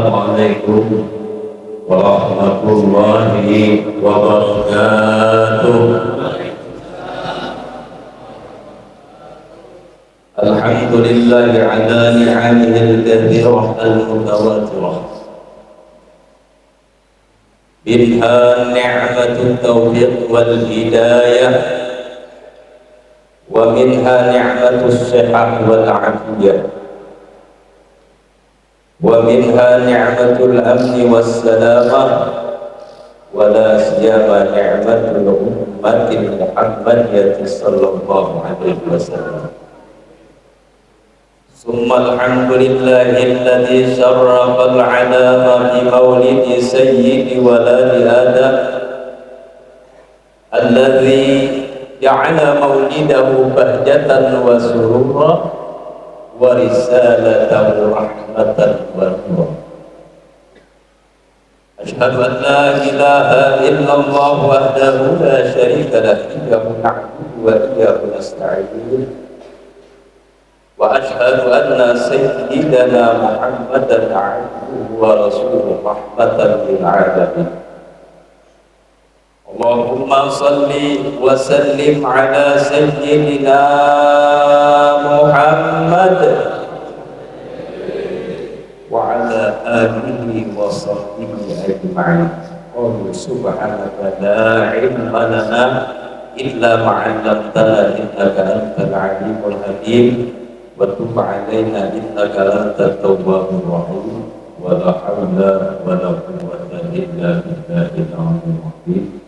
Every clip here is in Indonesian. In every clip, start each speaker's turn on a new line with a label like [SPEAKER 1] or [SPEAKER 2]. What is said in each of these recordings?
[SPEAKER 1] Assalamualaikum warahmatullahi wabarakatuh. Alhamdulillahi ala ni'amihil kathirah al-mutawatirah. Minha ni'matut taufiq wal hidayah, wa minha ni'matus sihah wal afiyah, wa minha ni'matul amni was salamah, wa la siyama ni'matul ummatil muhammadiyyati sallallahu alaihi wasallam. Summa alhamdulillahi alladhi syarrafal alama bi maulidi sayyidi waladi adam, alladhi ja'ala maulidahu bahjatan wa surura wa risalatahu rahmatan wa nura. Ashhadu an la ilaha illallah wahdahu la syarika lahu, iyyahu na'budu wa iyyahu nasta'in. Wa ashhadu anna sayyidana Muhammadan 'abduhu wa rasuluhu rahmatan lil 'alamin. Allahumma salli wa sallim ala sayyidina Muhammad wa ala alihi wa sahbihi ajma'in. Qul subhanaka la ilma lana illa ma 'allamtana innaka antal 'alimul hakim. Wa tub 'alaina innaka antat tawwabur rahim. Wa la hawla wa la quwwata illa billahil 'aliyyil 'azim.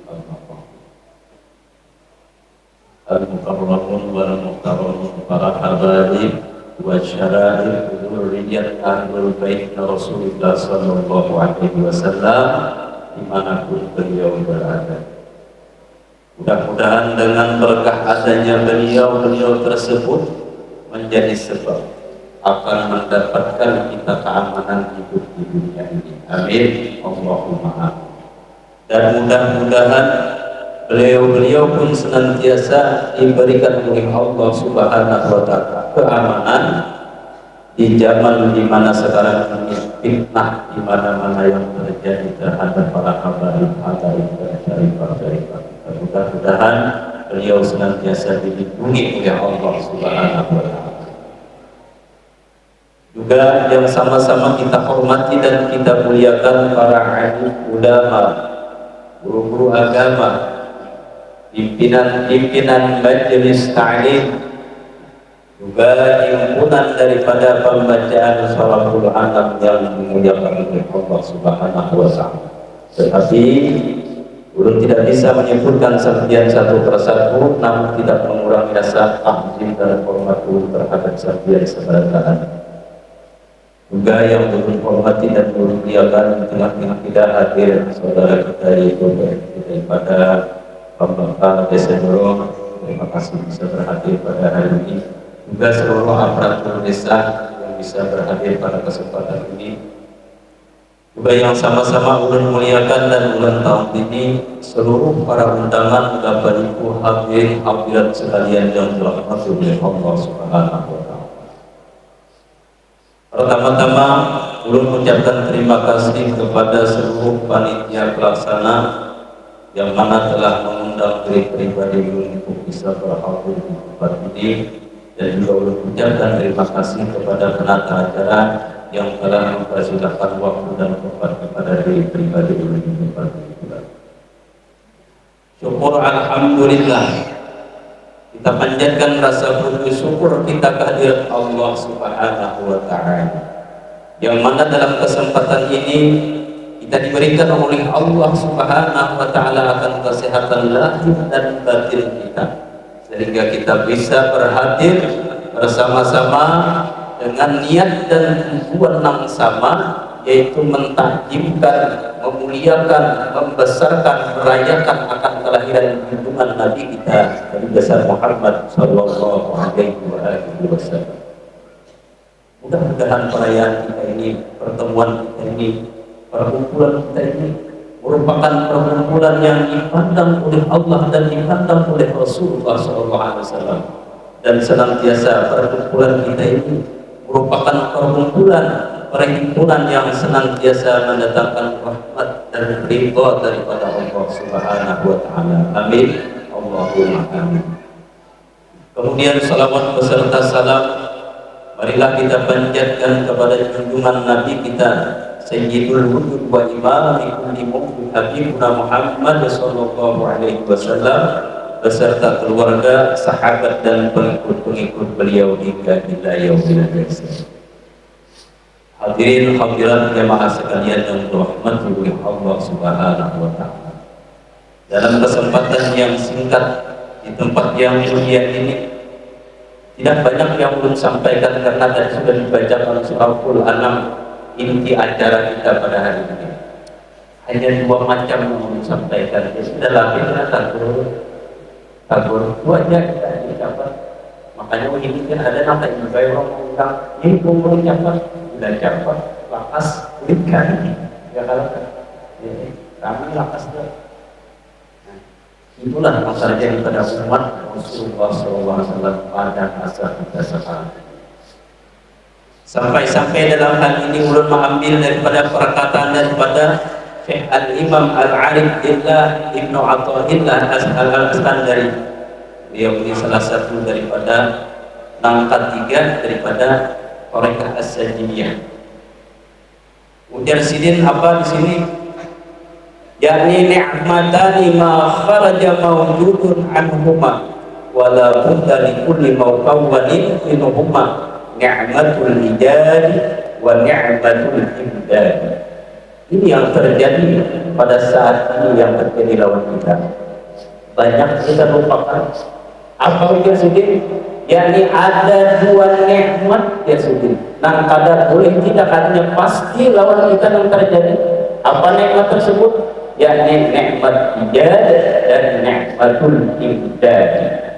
[SPEAKER 1] Al-mukarramun wal mukarramun, para habaib wa syara'ib dzurriyyat ahlul bait Rasulullah sallallahu alaihi wasallam dimanapun beliau berada. Mudah-mudahan dengan berkah adanya beliau tersebut menjadi sebab akan mendapatkan kita keamanan hidup di dunia ini. Amin. Allahumma amin. Dan mudah-mudahan beliau pun senantiasa diberikan oleh Allah Subhanahu wa Ta'ala keamanan di zaman di mana sekarang ini fitnah di mana-mana yang terjadi terhadap para habaib dan syarifah. Mudah-mudahan beliau senantiasa dilindungi oleh Allah Subhanahu wa Ta'ala. Juga yang sama-sama kita hormati dan kita muliakan para alim ulama, guru-guru agama, pimpinan majelis ta'lim, juga himpunan daripada pembacaan sholawat anak yang dimuliakan oleh Allah Subhanahu wa Ta'ala. Tetapi ulun tidak bisa menyebutkan satu persatu, namun tidak mengurangi rasa takzim dan hormat ulun terhadap sebagian. Juga yang ulun hormati dan ulun muliakan di tengah-tengah kita hadir saudara kita yaitu daripada Pembangkang Desa Dorong. Terima kasih bisa berhadir pada hari ini. Juga seluruh aparatur desa yang bisa berhadir pada kesempatan ini. Juga yang sama-sama ulun muliakan dan ulun tahun ini seluruh para undangan Bapak Ibu hadirin hadirat sekalian yang dirahmati oleh Allah Subhanahu wa Ta'ala. Pertama-tama ulun mengucapkan terima kasih kepada seluruh panitia pelaksana yang mana telah mengundang pribadi ulun untuk bisa berhadir di tempat ini, dan juga ulun mengucapkan terima kasih kepada penata acara yang telah mempersilahkan waktu dan tempat kepada diri pribadi ulun di tempat ini. Syukur alhamdulillah, kita panjatkan rasa puji syukur kita kehadirat Allah Subhanahu wa Ta'ala, yang mana dalam kesempatan ini kita diberikan oleh Allah Subhanahu wa Ta'ala akan kesehatan lahir dan batin kita, sehingga kita bisa berhadir bersama-sama dengan niat dan tujuan yang sama, yaitu mentakjimkan, memuliakan, membesarkan, merayakan akan kelahiran junjungan Nabi kita Nabi besar Muhammad sallallahu alaihi wasallam. Mudah-mudahan perayaan kita ini, pertemuan kita ini, perkumpulan kita ini merupakan perkumpulan yang dipandang oleh Allah dan dipandang oleh Rasulullah sallallahu alaihi wasallam, dan senantiasa perkumpulan kita ini merupakan perkumpulan perhimpunan yang senantiasa mendatangkan rahmat dan ridha daripada Allah Subhanahu wa taala. Amin. Allahumma amin. Kemudian salawat beserta salam marilah kita panjatkan kepada junjungan Nabi kita Sayyidul Wujud wa Imamul Mu'minin Habibuna Muhammad sallallahu alaihi wasallam beserta keluarga, sahabat dan pengikut-pengikut beliau hingga ila yaumil akhir. Hadirin hadirat jemaah sekalian yang dirahmati oleh Allah Subhanahu wa taala. Dalam kesempatan yang singkat di tempat yang mulia ini tidak banyak yang belum sampaikan karena tadi sudah dibacakan surah Al-An'am inti acara kita pada hari ini. Hanya dua macam yang belum sampaikan. Ya sudah lahirnya kabur dua aja kita dicapat. Makanya ini kan ada nama yang baik orang mengundang ini kumpul capat dan capat lakas kulikan ya kalau kami lakas tuh. Itulah masalah yang pada umat Rasulullah SAW pada masa kita sekarang. Sampai-sampai dalam hal ini ulun mengambil daripada perkataan daripada Syekh Al-Imam Al-Arif Billah Ibnu Atha'illah Al-Iskandari. Beliau ini salah satu daripada nangkat tiga daripada Thariqah As-Sajidiyah. Ujar sidin apa di sini? Yakni ni'matani ma kharaja mawjudun anhuma wala budda li kulli mawqawwanin minhuma ni'matul ijad wa ni'matul imdad. Ini yang terjadi pada saat ini yang terjadi lawan kita. Banyak kita lupakan apa ujar sidin? Yakni ada dua nikmat ya sidin. Nang kadar boleh tidak katanya pasti lawan kita yang terjadi. Apa nikmat tersebut? Yakni nikmat ijad dan nikmatul imdad.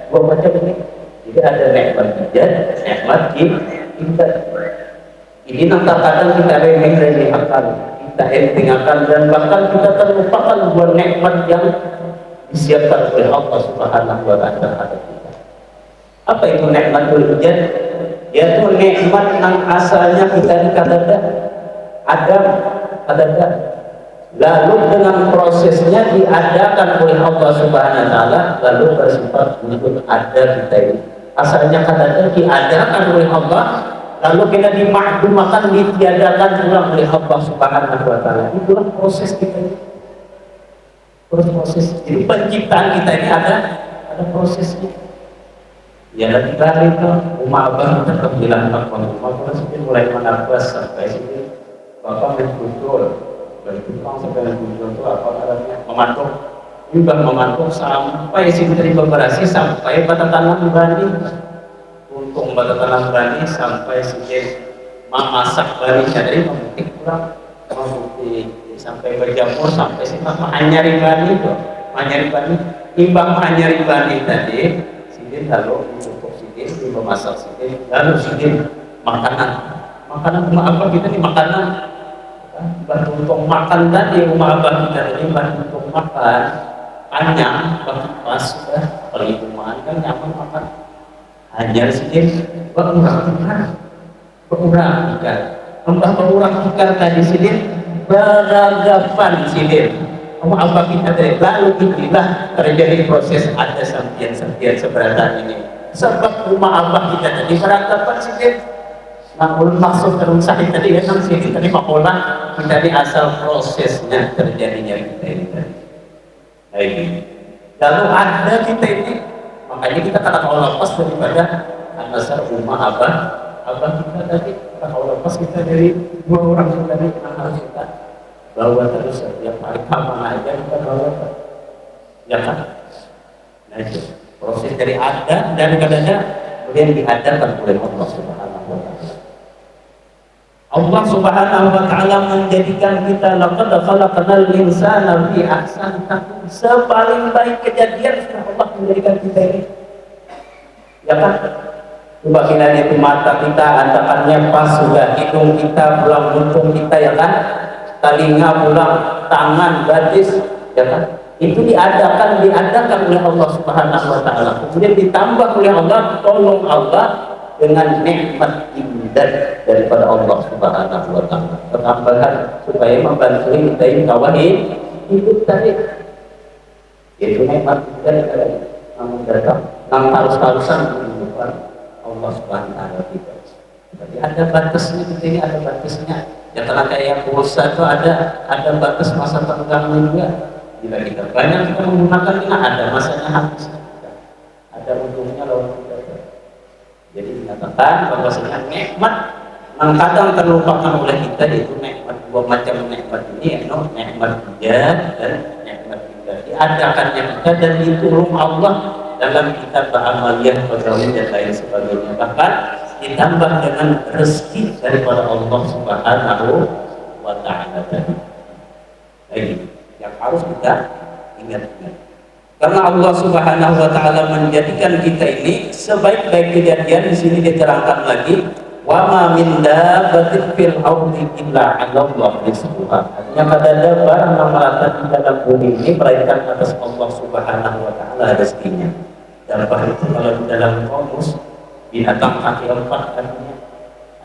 [SPEAKER 1] Gua baca begini. Jadi ada nikmat ijad, nikmat imdad. Ini nanti kadang kita remeh-remehkan, kita entengkan dan bahkan kita terlupakan buat nikmat yang disiapkan oleh Allah Subhanahu wa taala terhadap kita. Apa itu nikmatul ijad? Yaitu nikmat yang asalnya kita dikatakan ada. Lalu dengan prosesnya diadakan oleh Allah Subhanahu wa taala lalu bersifat untuk ada kita ini. Asalnya kata diadakan oleh Allah lalu kita dimakdumakan ditiadakan ulang oleh Allah Subhanahu wa taala. Itulah proses kita ini. Proses. Jadi penciptaan kita ini ada prosesnya. Ya lagi kali itu rumah abang kita bilang apa rumah kita mulai menabas sampai sini bapak betul. Dari tukang sampai tujuan itu apa namanya memantuk juga memantuk sampai sini dari beberasi sampai bata tanam berani untung bata tanam berani sampai sini memasak bani dari memetik kurang memetik sampai berjamur sampai sini mahanyari bani itu mahanyari bani imbang mahanyari bani tadi sini lalu untuk sini memasak sini lalu sini makanan apa kita nih makanan bantu untuk makan tadi rumah abah kita ini bantu untuk makan panjang bantu pas sudah perhitungan kan nyaman makan hanya sedikit berkurang ikan berkurang ikan tadi sedikit beragapan sedikit rumah abah kita tadi lalu inilah terjadi proses ada sampian seberatan ini sebab rumah abah kita tadi beragapan sedikit. Namun maksud terus sakit tadi kan sini tadi makola dari asal prosesnya terjadinya kita ini tadi. Lalu ada kita ini makanya kita kata kalau lepas daripada asal rumah abah kita tadi kata kalau lepas kita dari dua orang yang tadi harus kita bawa terus setiap hari kemana aja kita bawa ya kan. Nah itu proses dari ada dan kadang-kadang kemudian diadakan oleh Allah Subhanahu wa taala. Allah Subhanahu wa taala menjadikan kita laqad khalaqnal insana fi ahsani taqwim. Sepaling baik kejadian sudah Allah menjadikan kita ini. Ya kan? Coba kita lihat mata kita, antakannya pas sudah hidung kita, tulang buntung kita ya kan? Telinga pulang, tangan, batis ya kan? Itu diadakan oleh Allah Subhanahu wa taala. Kemudian ditambah oleh Allah, tolong Allah dengan nikmat imdad daripada Allah Subhanahu wa taala. Tambahan supaya membantu kita ini tauhid hidup tadi. Itu nikmat imdad dari mendadak nang halus-halusan menunjukkan Allah Subhanahu wa taala kita. Jadi ada batasnya, ini ada batasnya. Ya karena kayak pulsa itu ada batas masa tenggangnya juga. Bila kita banyak kita menggunakan ini ada masanya habis. Ada untungnya lawan kita. Jadi dinyatakan bahwasanya nikmat yang kadang terlupakan oleh kita itu nikmat dua macam nikmat ini, nikmat hidayah dan nikmat hidayah. Diadakannya kita dan ditolong Allah dalam kitab amaliyah, pegawai dan lain sebagainya. Bahkan ditambah dengan rezeki daripada Allah Subhanahu wa taala tadi. Ini yang harus kita ingat-ingat. Karena Allah Subhanahu wa taala menjadikan kita ini sebaik-baik kejadian. Di sini diterangkan lagi, wa ma min dabbatin fil ardi illa 'ala Allah rizquha. Artinya ada barang yang melata di dalam bumi ini melainkan atas Allah Subhanahu wa taala rezekinya. Dabbah itu kalau di dalam kamus binatang kaki empat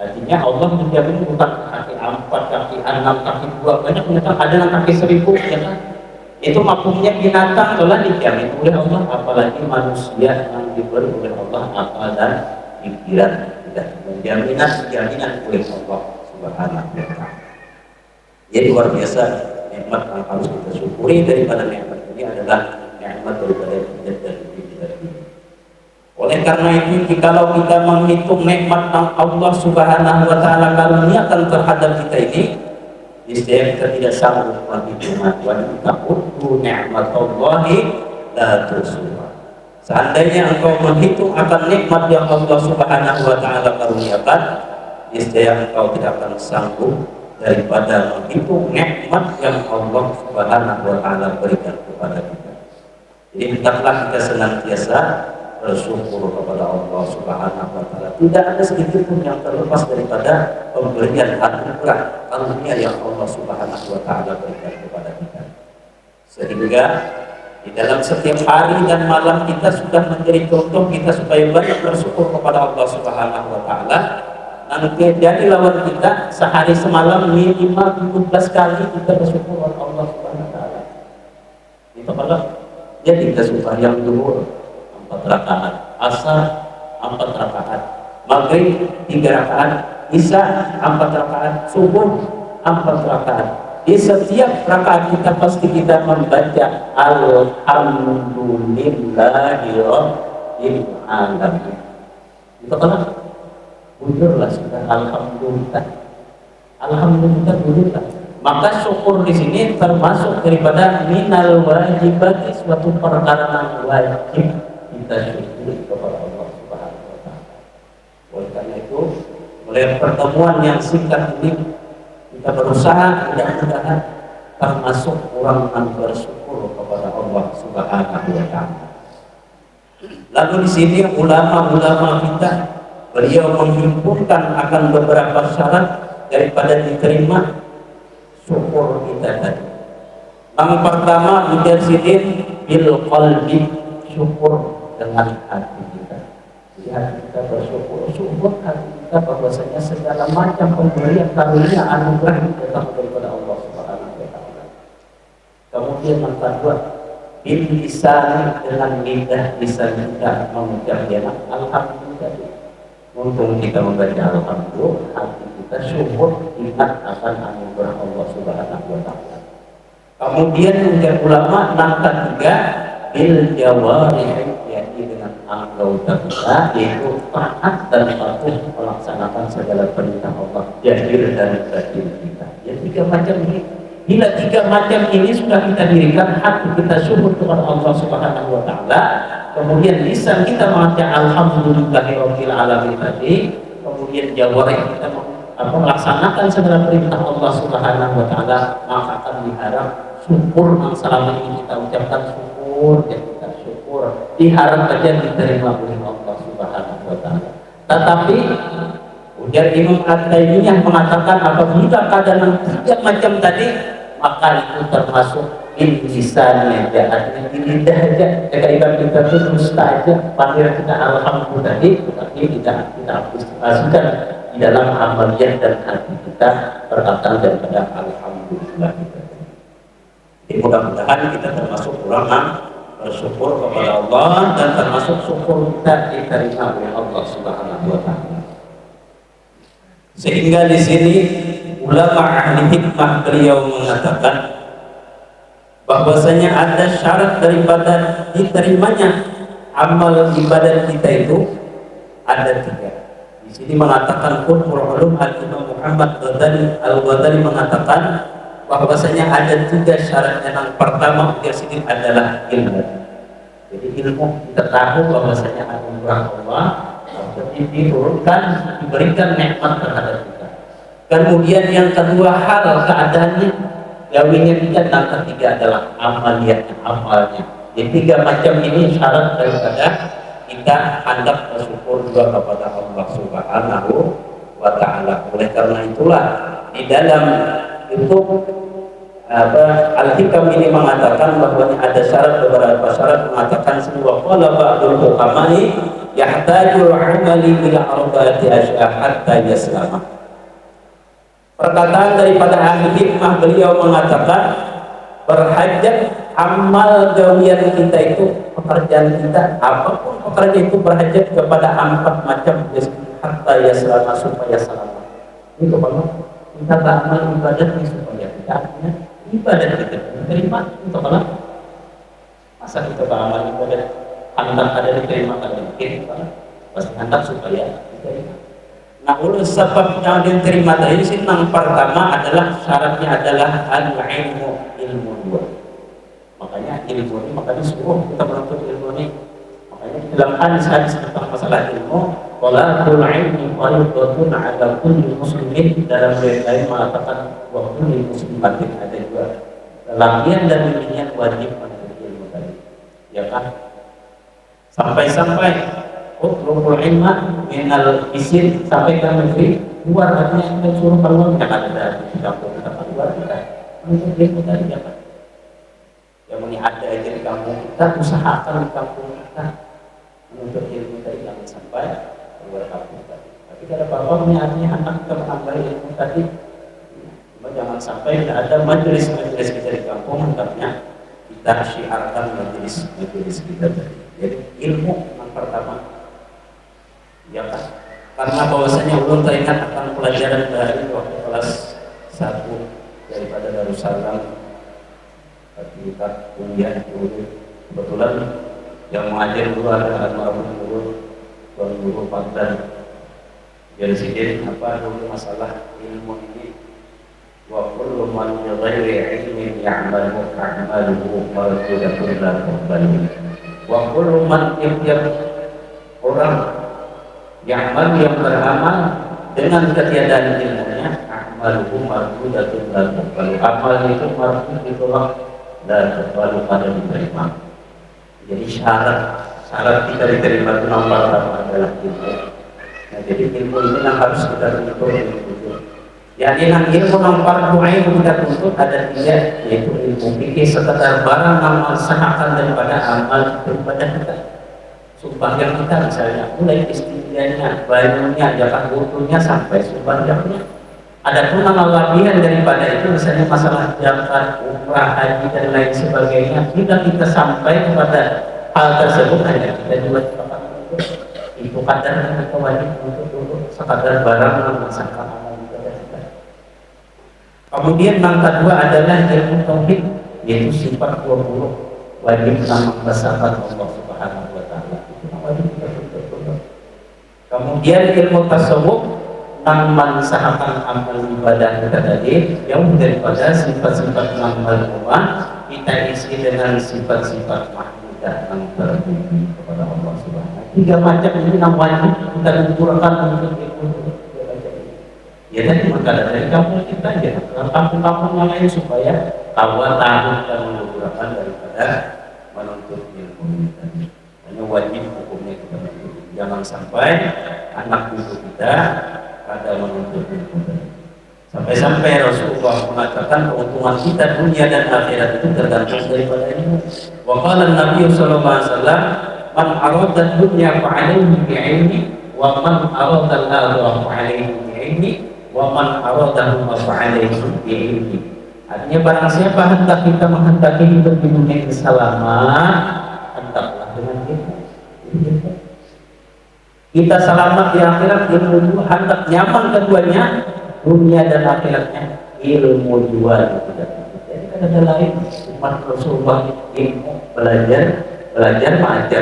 [SPEAKER 1] artinya Allah menjamin bukan kaki empat, kaki enam, kaki dua, banyak binatang ada yang kaki 1000 ya kan. Itu maklumnya binatang telah dijamin oleh Allah, apalagi manusia yang diberi oleh Allah akal dan pikiran, tidak jaminan oleh Allah Subhanahu wa taala. Jadi luar biasa nikmat yang harus kita syukuri. Daripada nikmat ini adalah nikmat daripada hidayah dari kita. Oleh karena itu, jikalau kita menghitung nikmat yang Allah Subhanahu wa taala karuniakan terhadap kita ini, niscaya kita tidak sanggup menghitung wa ta'uddu ni'matallahi la tuhsuha. Seandainya engkau menghitung akan nikmat yang Allah Subhanahu wa taala karuniakan, niscaya engkau tidak akan sanggup daripada menghitung nikmat yang Allah Subhanahu wa taala berikan kepada kita. Jadi hendaklah kita senantiasa bersyukur kepada Allah Subhanahu wa taala. Tidak ada sedikit pun yang terlepas daripada pemberian anugerah karunia yang Allah Subhanahu wa taala berikan kepada kita. Sehingga di dalam setiap hari dan malam kita sudah menjadi contoh kita supaya banyak bersyukur kepada Allah Subhanahu wa taala. Nanti jadi lawan kita sehari semalam minimal 14 kali kita bersyukur kepada Allah Subhanahu wa taala. Itu kalau jadi kita sembahyang zuhur 4 rakaat, asar 4 rakaat, maghrib 3 rakaat, isya 4 rakaat, subuh 4 rakaat. Di setiap rakaat kita pasti kita membaca alhamdulillahirabbil alamin. Itu kan bujurlah sudah alhamdulillah. Alhamdulillah. Maka syukur di sini termasuk daripada minal wajibat, suatu perkara yang wajib kita syukuri kepada Allah Subhanahu wa taala. Oleh karena itu, mulai pertemuan yang singkat ini kita berusaha mudah-mudahan termasuk orang yang bersyukur kepada Allah Subhanahu wa taala. Lalu di sini ulama-ulama kita beliau menghimpunkan akan beberapa syarat daripada diterima syukur kita tadi. Yang pertama, mujazidin bil qalbi, syukur dengan hati kita. Jadi hati kita bersyukur, syukur hati kita bahwasanya segala macam pemberian karunia anugerah itu datang daripada Allah Subhanahu wa taala. Kemudian yang kedua, bil lisan, dengan lisan kita mengucapkan alhamdulillah. Untung kita membaca alhamdulillah, hati kita syukur ingat akan anugerah Allah Subhanahu wa taala. Kemudian ujar ulama yang ketiga, bil jawarih, yakni dengan anggota kita, yaitu taat dan patuh melaksanakan segala perintah Allah, jahir dan batin kita. Ya, 3 macam ini. Bila 3 macam ini sudah kita dirikan, hati kita syukur kepada Allah Subhanahu wa taala. Kemudian lisan kita membaca alhamdulillahirabbil alamin tadi, kemudian jawarih kita melaksanakan segala perintah Allah Subhanahu wa taala, maka akan diharap syukur yang selama ini kita ucapkan syukur, dan kita syukur diharap saja diterima oleh Allah Subhanahu wa taala. Tetapi ujar Imam At-Taimiyah mengatakan apabila keadaan 3 macam tadi maka itu termasuk intisannya aja, artinya di lidah aja. Ketika kita itu dusta aja, panggil kita alhamdulillah, tapi tidak kita aplikasikan di dalam amaliyah dan hati kita berkaitan daripada alhamdulillah kita. Jadi mudah-mudahan kita termasuk ulama bersyukur kepada Allah dan termasuk syukur kita diterima oleh Allah Subhanahu wa taala. Sehingga di sini ulama ahli hikmah beliau mengatakan bahwasanya ada syarat daripada diterimanya amal ibadat kita itu ada 3. Di sini mengatakan Qur'ul Ulum Al-Imam Muhammad Al-Ghazali mengatakan bahwasanya ada 3 syarat. Yang pertama di sini adalah ilmu. Jadi ilmu kita tahu bahwasanya anugerah Allah diturunkan, diberikan nikmat terhadap kita. Kemudian yang kedua hal keadaannya, gawinya kita, dan ketiga adalah amalnya. Jadi 3 macam ini syarat daripada kita hendak bersyukur juga kepada Allah Subhanahu wa taala. Oleh karena itulah di dalam itu Al-Hikam ini mengatakan bahwa ada syarat, beberapa syarat mengatakan semua qala ba'dul hukama'i yahtajul amali ila arba'ati asya hatta yaslama. Perkataan daripada ahli hikmah, beliau mengatakan berhajat amal gawian kita itu, pekerjaan kita apapun pekerjaan itu berhajat kepada 4 macam hatta yaslama, supaya selamat. Itu kalau kita beramal ibadah ini supaya kita artinya ibadah kita diterima untuk Allah. Masa kita beramal ibadah hendak ada diterima kan mungkin pasti hendak supaya diterima. Nah, ulun sebab yang diterima tadi sini yang pertama adalah syaratnya adalah ilmu 2. Makanya ilmu ini makanya suruh kita menuntut ilmu ini. Makanya dalam hadis tentang masalah ilmu, talabul ilmi fardun 'ala kulli muslimin, dalam riwayat lain mengatakan wa kulli muslimatin, ada juga latihan dan bimbingan wajib untuk ilmu tadi. Ya kan? Sampai utlubul ilma minal isin, sampai ke negeri luar, artinya kita suruh keluar, jangan ada di kampung kita keluar, kita menuntut ilmu tadi ya kan? Yang ini ada aja di kampung kita, usahakan di kampung kita menuntut ilmu tadi, jangan sampai keluar kampung tadi. Tapi kalau bapak artinya anak kita menambah ilmu tadi, cuma jangan sampai tidak ada majelis-majelis kita di kampung, hendaknya kita syiarkan majelis kita tadi. Jadi ilmu yang pertama, ya kan? Karena bahwasanya ulun teringat akan pelajaran dari waktu kelas 1 daripada Darussalam ketika kuliah di Ulun. Kebetulan yang mengajar dulu adalah almarhum guru Pandan. Jadi sedikit dulu masalah ilmu ini, wa kullu man ghairi ilmin ya'malu a'maluhu marjudatun la tuqbalu. Wa kullu man, tiap orang yang beramal dengan ketiadaan ilmunya, amaluhu marjudatun la tuqbalu, amal itu marjud ditolak dan tuqbalu pada diterima. Jadi syarat kita diterima itu nomor pertama adalah ilmu. Nah, jadi ilmu ini yang harus kita tuntut. Jadi yang ilmu nomor 2 yang kita tuntut ada 3, yaitu ilmu fikih, sekedar barang amal sahkan daripada amal daripada kita. Sumbang kita misalnya mulai istilahnya, banyunya, jalan wudunya sampai sumbangnya. Ada pun amal latihan daripada itu, misalnya masalah zakat, umrah, haji dan lain sebagainya. Jika kita sampai kepada hal tersebut, hanya kita juga itu kadar kita wajib untuk dulu sekadar barang memasangkan amal ibadah kita. Kemudian yang kedua adalah ilmu tauhid, yaitu sifat 20 wajib sama kesalahan Allah Subhanahu wa taala. Itu wajib kita tuntut. Kemudian ilmu tasawuf tentang mensahakan amal ibadah kita tadi, jauh daripada sifat-sifat mahmudah, kita isi dengan sifat-sifat mahmudah yang terpuji kepada Allah Subhanahu. 3 macam ini yang wajib kita kumpulkan untuk ilmu. Ya tadi maka dari kampung kita ya, kampung-kampung yang lain supaya tahu dan menggunakan daripada menuntut ilmu tadi. Hanya wajib hukumnya kita menuntut. Jangan sampai anak cucu kita pada menuntut ilmu tadi. Sampai-sampai Rasulullah mengatakan keuntungan kita dunia dan akhirat itu tergantung daripada ilmu. Wa qala Nabi sallallahu alaihi wasallam, "Man arada dunya fa alaihi bi ilmi, wa man arada al-akhirah fa alaihi bi ilmi, wa man arada fa alaihi bi ilmi." Artinya barang siapa hendak kita menghendaki hidup di dunia ini selamat, hendaklah dengan ilmu. Kita selamat di akhirat, ilmu juga hendak nyaman keduanya, dunia dan akhiratnya ilmu jual. Jadi kata lain umat Rasulullah ilmu belajar mengajar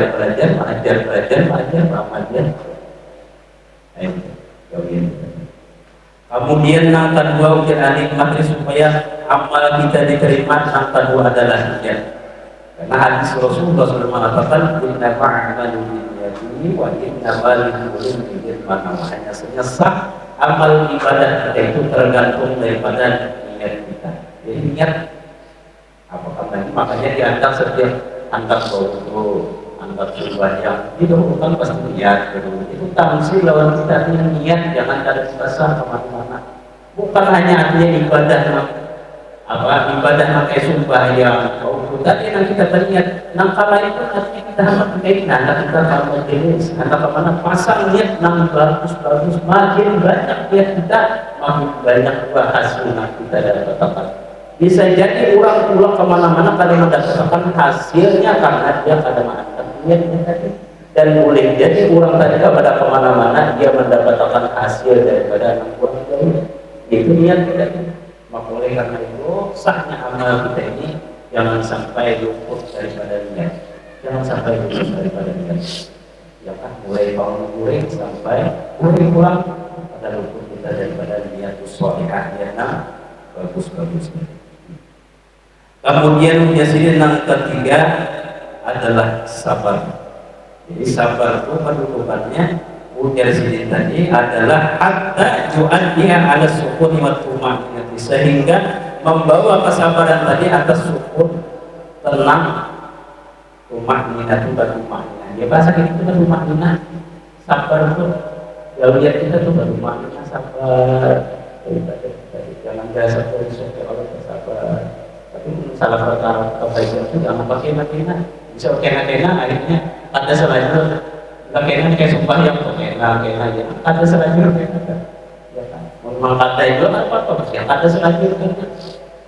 [SPEAKER 1] kemudian yang kedua ujian nikmat supaya amal kita diterima. Yang kedua adalah ujian, karena hadis Rasulullah sudah mengatakan inna ma'amalu binniyati wa inna ma'alikulun mana hanya senyesah amal ibadah kita itu tergantung daripada niat kita. Jadi niat apakah tadi makanya diantar setiap antar bau, antar sembahyang itu bukan pasti niat gitu. Itu tamsil lawan kita artinya niat, jangan ada rasa kemana-mana. Bukan hanya artinya ibadah ibadah pakai sembahyang tadi yang kita teringat nangkala itu artinya kita harus pakai nanda kita kalau jenis nanda kemana pasang niat nang bagus makin banyak niat kita makin banyak hasil yang kita dapatkan. Bisa jadi orang pulang kemana-mana kalau mendapatkan hasilnya karena dia kadang-kadang niatnya tadi, dan boleh jadi orang tadi pada kemana-mana dia mendapatkan hasil daripada anak orang jauh itu niat kita. Maka oleh karena itu sahnya amal kita ini jangan sampai luput daripada niat, jangan sampai luput daripada niat. Ya kan, mulai bangun mulai sampai pulang pada luput kita daripada niat sholihah yang bagus-bagusnya. Kemudian yang ketiga adalah sabar. Jadi sabar itu pendudukannya ujar sini tadi adalah hatta yu'addiha ala sukun wa tuma'ninah, sehingga membawa kesabaran tadi atas sukun, tenang, tuma'ninah itu tuma'ninah. Ya bahasa kita itu tuma'ninah. Sabar itu kalau lihat kita tuh tuma'ninah, sabar. Jangan biasa berisuh kalau sabar. Tapi salah perkara kebaikan itu jangan pakai nakina. Bisa kena akhirnya ada selanjutnya. Nggak kena kayak sumpah yang kena ya. Ada selanjutnya ya kan. Memang kata itu apa ya ada selanjutnya.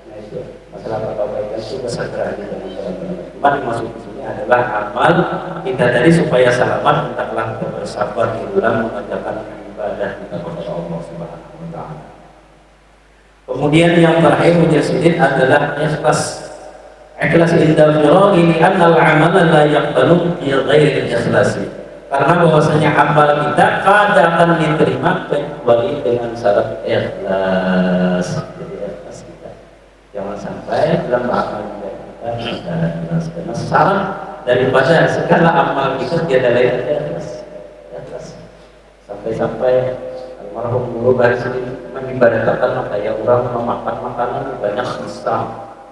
[SPEAKER 1] Nah itu masalah kebaikan itu kesadaran di dalam cuma dimaksud di sini adalah amal kita tadi supaya selamat hendaklah kita bersabar di dalam mengerjakan ibadah kita kepada Allah Subhanahu wa taala. Kemudian yang terakhir mujahidin adalah ikhlas. Ikhlas indah firaghi ini annal amal la yaqbalu bi ghairi ikhlas. Karena bahwasanya amal kita kada akan diterima kecuali dengan syarat ikhlas. Jadi ikhlas kita jangan sampai dalam amal kita ikhlas. Karena syarat daripada segala amal kita tiada lain ikhlas. Sampai-sampai almarhum guru garis ini mengibaratkan kayak orang memakan makanan banyak pisang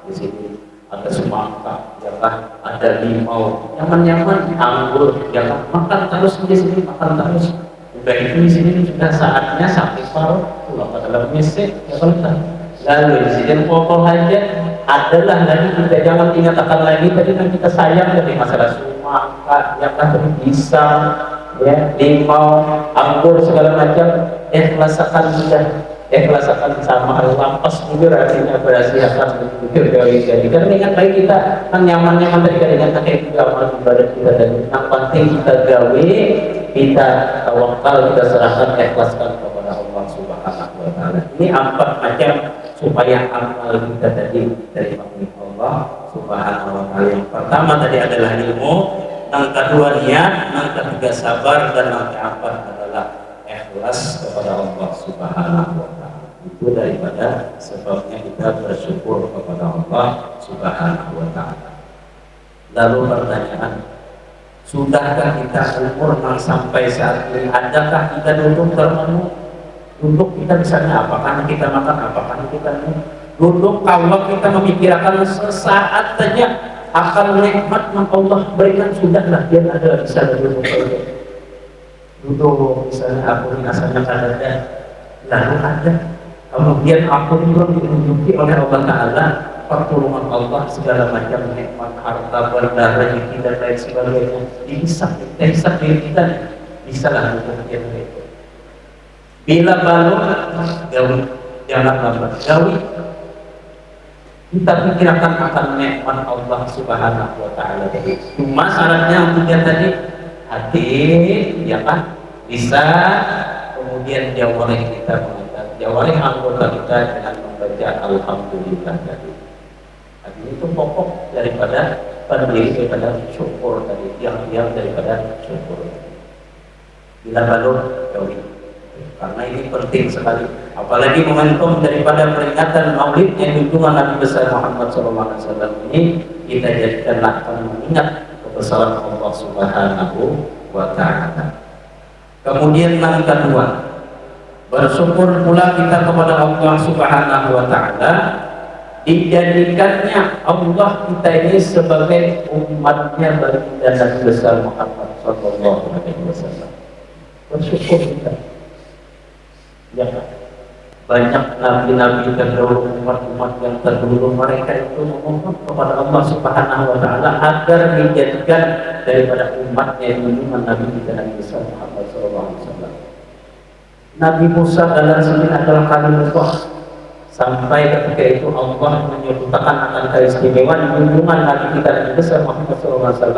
[SPEAKER 1] di sini, ada semangka, ya kan, ada limau, nyaman-nyaman, anggur, ya kan, makan terus di sini, makan terus. Udah itu di sini sudah saatnya sampai paruh pulang ke dalam mesej, ya kan. Lalu di sini pokok aja adalah lagi kita jangan ingatkan lagi tadi yang kita sayang dari masalah semangka, ya kan, pisang, ya, limau, anggur segala macam. Ikhlasakan sudah, ikhlasakan sama lampas juga artinya berhasil akan berpikir dari jadi. Karena ingat lagi kita kan nyaman-nyaman tadi kan ingat pakai juga amal ibadah kita dan yang penting kita gawe, kita tawakal, kita serahkan, ikhlaskan kepada Allah Subhanahu wa taala. Ini 4 macam supaya amal kita tadi dari Allah Subhanahu wa taala. Yang pertama tadi adalah ilmu, yang kedua niat, yang ketiga sabar, dan yang keempat adalah ikhlas kepada Allah Subhanahu wa taala. Itu daripada sebabnya kita bersyukur kepada Allah Subhanahu wa taala. Lalu pertanyaan, sudahkah kita umur sampai saat ini? Adakah kita duduk termenung? Duduk kita misalnya apakah kita makan, apakah kita minum? Duduk kalau kita memikirkan sesaat saja akan nikmat yang Allah berikan, sudahlah dia ada bisa duduk misalnya aku asalnya kadada lalu ada Kemudian ampun pun ditunjuki oleh Allah Ta'ala, pertolongan Allah, segala macam nikmat, harta, benda, rezeki dan lain sebagainya dihisap diri kita, bisa lah kemudian itu. Bila balon gawi, jangan lambat gawi. Kita pikirkan akan nikmat Allah Subhanahu wa Ta'ala. Cuma syaratnya untuk tadi hati, ya kan, bisa. Kemudian jawarih kita mengatakan, jawarih anggota kita dengan membaca Alhamdulillah tadi. Itu pokok daripada pendiri daripada syukur tadi, yang daripada syukur. Bila balon gawi, karena ini penting sekali, apalagi momentum daripada peringatan maulidnya junjungan Nabi besar Muhammad SAW ini, kita jadikanlah mengingat kebesaran Allah Subhanahu wa Ta'ala. Kemudian yang kedua, bersyukur pula kita kepada Allah Subhanahu wa Ta'ala, dijadikannya Allah kita ini sebagai umatnya baginda Nabi besar Muhammad SAW. Bersyukur kita, ya kan? Banyak nabi-nabi terdahulu, umat-umat yang terdahulu, mereka itu memohon kepada Allah Subhanahu wa Ta'ala agar dijadikan daripada umatnya junjungan Nabi kita Nabi besar Muhammad SAW. Nabi Musa dalam sini adalah kalimullah, sampai ketika itu Allah menyebutkan akan keistimewaan junjungan Nabi kita Nabi besar Muhammad SAW.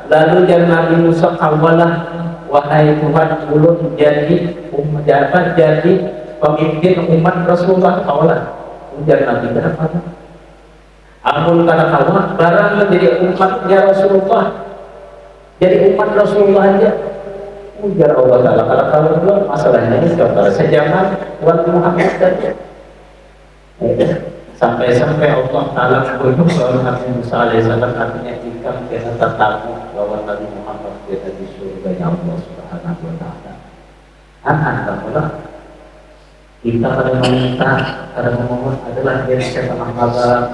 [SPEAKER 1] Lalu jangan Nabi Musa kawalah, wahai Tuhan, ulun jadi jadi pemimpin umat Rasulullah kawalah. Ujar Nabi kenapa? Ampun kata kawan, barang menjadi umatnya Rasulullah, jadi umat Rasulullah aja. Ujar Allah Ta'ala, kalau kawan belum, masalahnya ini kalau sejaman buat Muhammad saja. Sampai-sampai Allah Ta'ala berhubung bahwa Nabi Musa AS artinya jika kita tertamu bahwa Nabi Muhammad kita di surga Allah Subhanahu wa Ta'ala. Alhamdulillah, kita pada meminta, pada memohon adalah dari siapa amalan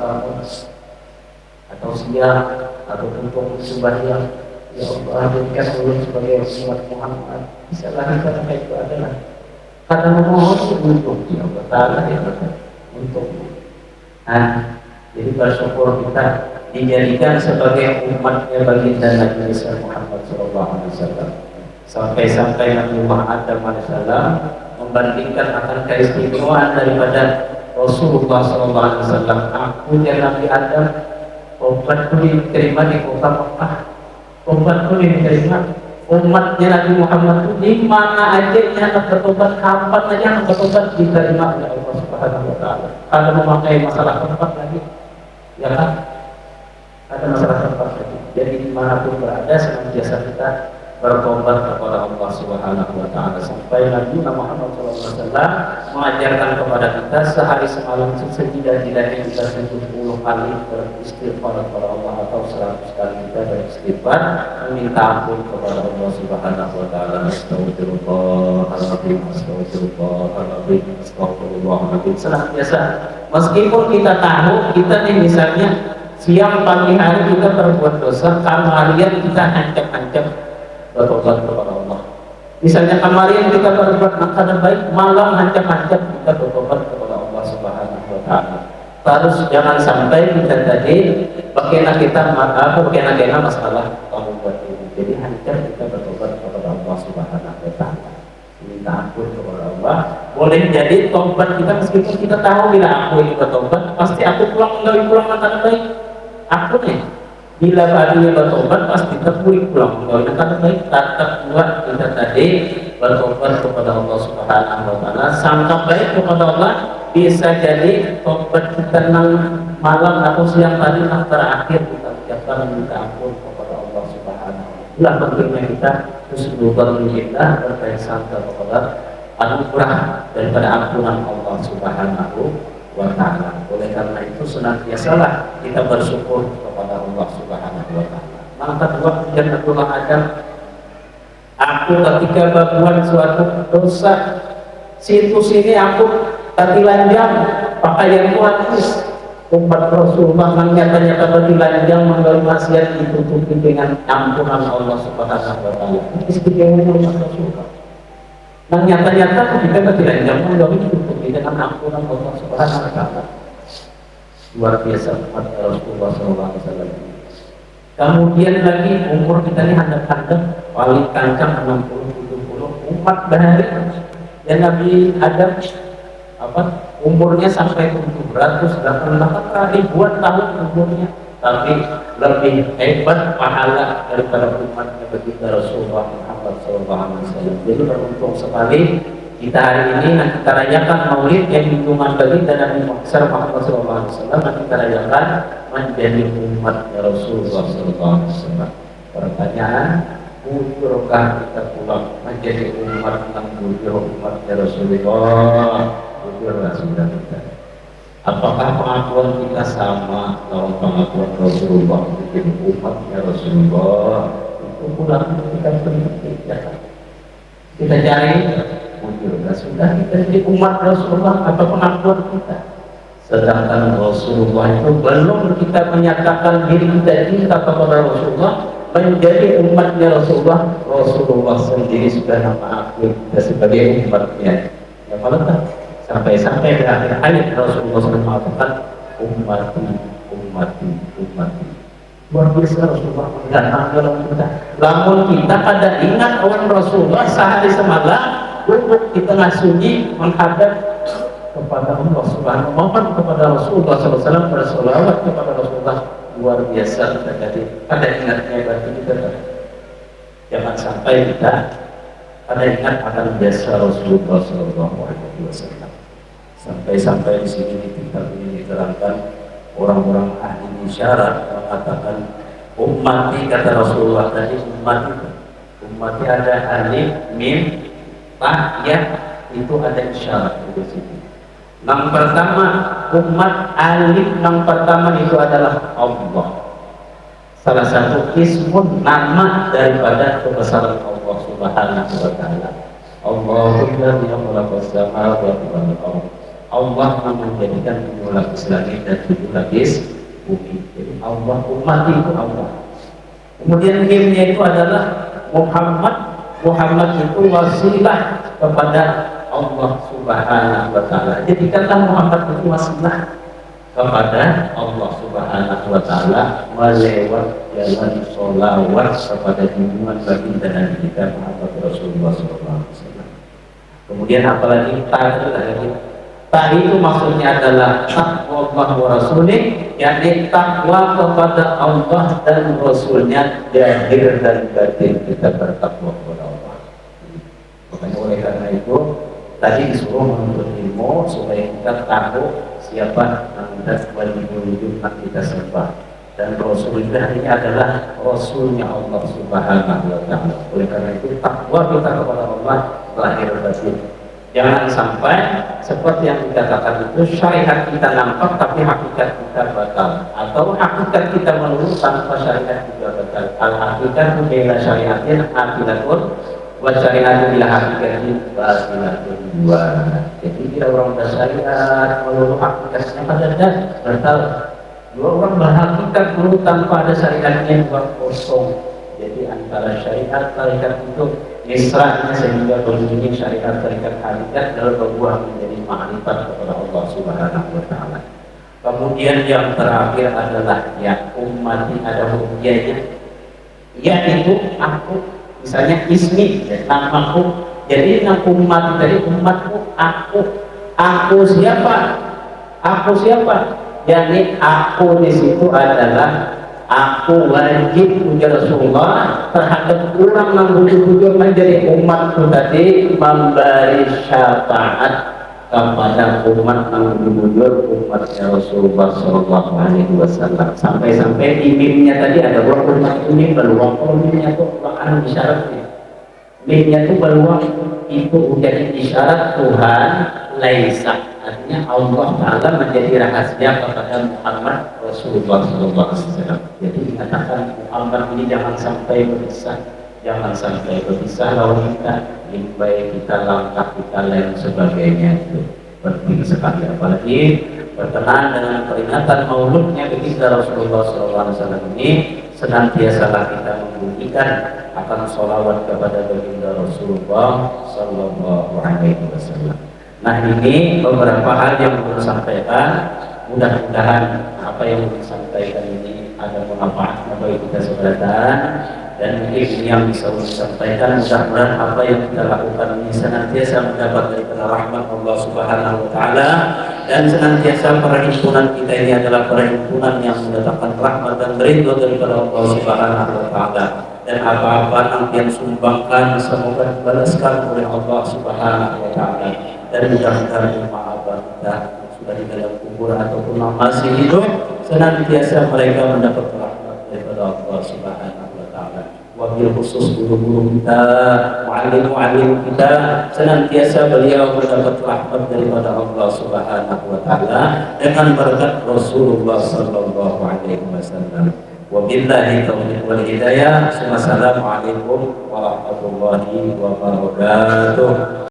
[SPEAKER 1] atau siang atau untuk sembahyang. Ya Allah, berikan ulun sebagai umat Muhammad, bisa lagi karena itu adalah karena memohon untuk ya Allah Ta'ala, ya Allah, untuk. Nah, jadi bersyukur kita dijadikan sebagai umatnya baginda Nabi Muhammad SAW. Sampai-sampai Nabi Muhammad SAW membandingkan akan keistimewaan daripada Rasulullah SAW. Aku dan Nabi Adam, obatku diterima di kota Mekah, obatku diterima. Umatnya Nabi Muhammad itu di mana aja yang bertobat, kapan aja yang bertobat diterima oleh Allah Subhanahu wa Ta'ala. Kalau memakai masalah tempat lagi, ya kan? Ada masalah tempat lagi. Jadi dimanapun berada, senantiasa kita bertobat kepada Allah Subhanahu wa Ta'ala. Sampai Nabi Muhammad SAW mengajarkan kepada kita sehari semalam setidak-tidaknya kita 70 kali beristighfar kepada Allah atau 100 kali kita beristighfar meminta ampun kepada Allah Subhanahu wa Ta'ala. Astagfirullahaladzim, astagfirullahaladzim, astagfirullahaladzim. Senantiasa, meskipun kita tahu kita nih misalnya siang pagi hari kita berbuat dosa, kamarian kita hancam-hancam bertobat kepada Allah. Misalnya kemarin kita berbuat makanan baik, malam hancam-hancam kita bertobat kepada Allah Subhanahu wa Ta'ala. Terus jangan sampai kita tadi bagaimana kita bagaimana masalah kamu buat ini. Jadi hancam kita bertobat kepada Allah Subhanahu wa Ta'ala. Minta ampun kepada Allah. Boleh jadi tobat kita meskipun kita tahu bila aku ini bertobat, pasti aku pulang makanan baik. Aku nih bila barunya bertobat pasti terpulih pulang kalau kita baik, tetap buat kita tadi bertobat kepada Allah Subhanahu wa Ta'ala. Sangka baik kepada Allah, bisa jadi tobat kita malam atau siang tadi terakhir kita ucapkan minta ampun kepada Allah Subhanahu wa Ta'ala. Itulah pentingnya kita husnul kita berbaik sangka kepada anugerah daripada ampunan Allah Subhanahu wa Ta'ala. Oleh karena itu senantiasalah kita bersyukur kepada Allah Subhanahu wa Ta'ala. Maka kedua kemudian Abdullah Adam, aku ketika berbuat suatu dosa, situs ini aku tertelanjang pakaianku habis. Umat Rasulullah nyata-nyata tertelanjang menggaul maksiat ditutupi dengan ampunan Allah Subhanahu wa Ta'ala. Ini istimewa umat Rasulullah. Nyata-nyata ketika tertelanjang menggaul ditutupi dipenuhi dengan ampunan Allah Subhanahu wa taala. Luar biasa umat Rasulullah SAW. Kemudian lagi umur kita ini handap-handap paling kancang 60-70 umat bahari. Dan Nabi Adam umurnya sampai 700-800 ribuan tahun umurnya, tapi lebih hebat pahala daripada umatnya baginda Rasulullah Muhammad SAW. Jadi beruntung sekali kita hari ini kita rayakan Maulid yang hitungan baginda Nabi Muhammad SAW. Kita rayakan menjadi umatnya Rasulullah SAW. Pertanyaan, bujurkah kita pulang menjadi umat yang bujur umatnya Rasulullah? Bujurlah sudah kita. Apakah pengakuan kita sama dalam pengakuan Rasulullah menjadi umatnya Rasulullah? Itu pulang kita penting. Kita cari bujurlah sudah kita jadi umat Rasulullah. Apa pengakuan kita? Sedangkan Rasulullah itu belum kita menyatakan diri kita cinta kepada Rasulullah, menjadi umatnya Rasulullah. Rasulullah sendiri sudah mengakui kita sebagai umatnya. Ya kalau sampai di akhir ayat Rasulullah SAW mengatakan ummati, ummati, ummati. Luar biasa Rasulullah mendatang dalam kita. Namun kita pada ingat orang Rasulullah sehari semalam duduk di tengah sunyi menghadap kepada Allah Subhanahu wa taala, kepada Rasulullah SAW, bersolawat kepada Rasulullah. Luar biasa terjadi pada ingatnya berarti kita jangan sampai kita pada ingat akan jasa Rasulullah SAW. Sampai di sini di kitab ini diterangkan orang-orang ahli isyarat mengatakan ummati, kata Rasulullah tadi ummati ada alif, mim, ta, ya, itu ada isyarat di sini. Yang pertama umat alif, yang pertama itu adalah Allah. Salah satu ismun, nama daripada kebesaran Allah Subhanahu wa taala. Allahumma ya khalaqas samawati wal ardh. Allah yang menjadikan 7 lapis langit dan 7 lapis bumi. Jadi Allah, umat itu Allah. Kemudian mimnya itu adalah Muhammad. Muhammad itu wasilah kepada Allah Subhanahu wa taala. Jadikanlah Muhammad itu wasilah kepada Allah Subhanahu wa taala melewat jalan sholawat kepada junjungan baginda Nabi kita Muhammad Rasulullah SAW. Kemudian apalagi ta itu maksudnya adalah taqwa Allah wa rasulih, yakni takwa kepada Allah dan Rasulnya, zahir dan batin kita bertakwa kepada Allah. Makanya oleh karena itu tadi disuruh menuntut ilmu supaya kita tahu siapa yang wajib kita sembah, dan Rasul itu ini adalah Rasulnya Allah Subhanahu wa taala. Oleh karena itu takwa kita kepada Allah lahir batin. Jangan sampai seperti yang dikatakan itu syariat kita nampak tapi hakikat kita batal, atau hakikat kita menurut tanpa syariat juga batal. Al-hakikat bila syariatin aqilatun wa syariatun bila hakikatin batilatun dua. Jadi bila orang bersyariat menurut hakikatnya pada batal. Dua orang berhakikat menurut tanpa ada syariatnya bukan kosong. Jadi antara syariat tarikat itu misrahnya sehingga berbunyi syariat tarikat hakikat dalam berbuah menjadi ma'rifat kepada Allah Subhanahu wa taala. Kemudian yang terakhir adalah ya ummati, ada hujjahnya. Ya itu aku, misalnya ismi, namaku. Jadi nama umat dari umatku, aku siapa? Aku siapa? Jadi aku di situ adalah aku wajib menjadi Rasulullah terhadap orang yang bujur-bujur menjadi umatku tadi, memberi syafaat kepada umat yang bujur umatnya Rasulullah Shallallahu Alaihi Wasallam. Sampai-sampai di mimnya tadi ada beberapa umat ini peluang, kalau mimnya itu bahkan isyaratnya. Mimnya itu peluang itu menjadi isyarat Tuhan laisa. Artinya Allah Ta'ala menjadi rahasia kepada Muhammad Rasulullah SAW. Jadi dikatakan Muhammad ini jangan sampai berpisah, jangan sampai berpisah lawan kita, baik kita langkah kita lain sebagainya. Itu penting sekali, apalagi berkenaan dengan peringatan mauludnya baginda Rasulullah SAW ini, senantiasalah kita membuktikan akan sholawat kepada baginda Rasulullah SAW. Nah, ini beberapa hal yang perlu sampaikan. Mudah-mudahan apa yang disampaikan ini ada manfaatnya bagi kita sekalian, dan mungkin ini yang bisa disampaikan. Mudah-mudahan apa yang kita lakukan ini senantiasa mendapat daripada rahmat Allah Subhanahu wa taala, dan senantiasa perhimpunan kita ini adalah perhimpunan yang mendatangkan rahmat dan ridho daripada Allah Subhanahu wa taala. Dan apa-apa yang sumbangkan semoga dibalaskan oleh Allah Subhanahu wa taala. Dan mudah-mudahan jemaah kita sudah di dalam kubur ataupun masih hidup, senantiasa mereka mendapat rahmat daripada Allah Subhanahu wa taala. Wabil khusus guru-guru kita, muallim-muallim kita, senantiasa beliau mendapat rahmat daripada Allah Subhanahu wa taala dengan berkat Rasulullah sallallahu alaihi wasallam. Wabillahi taufiq wal hidayah. Wassalamualaikum warahmatullahi wabarakatuh.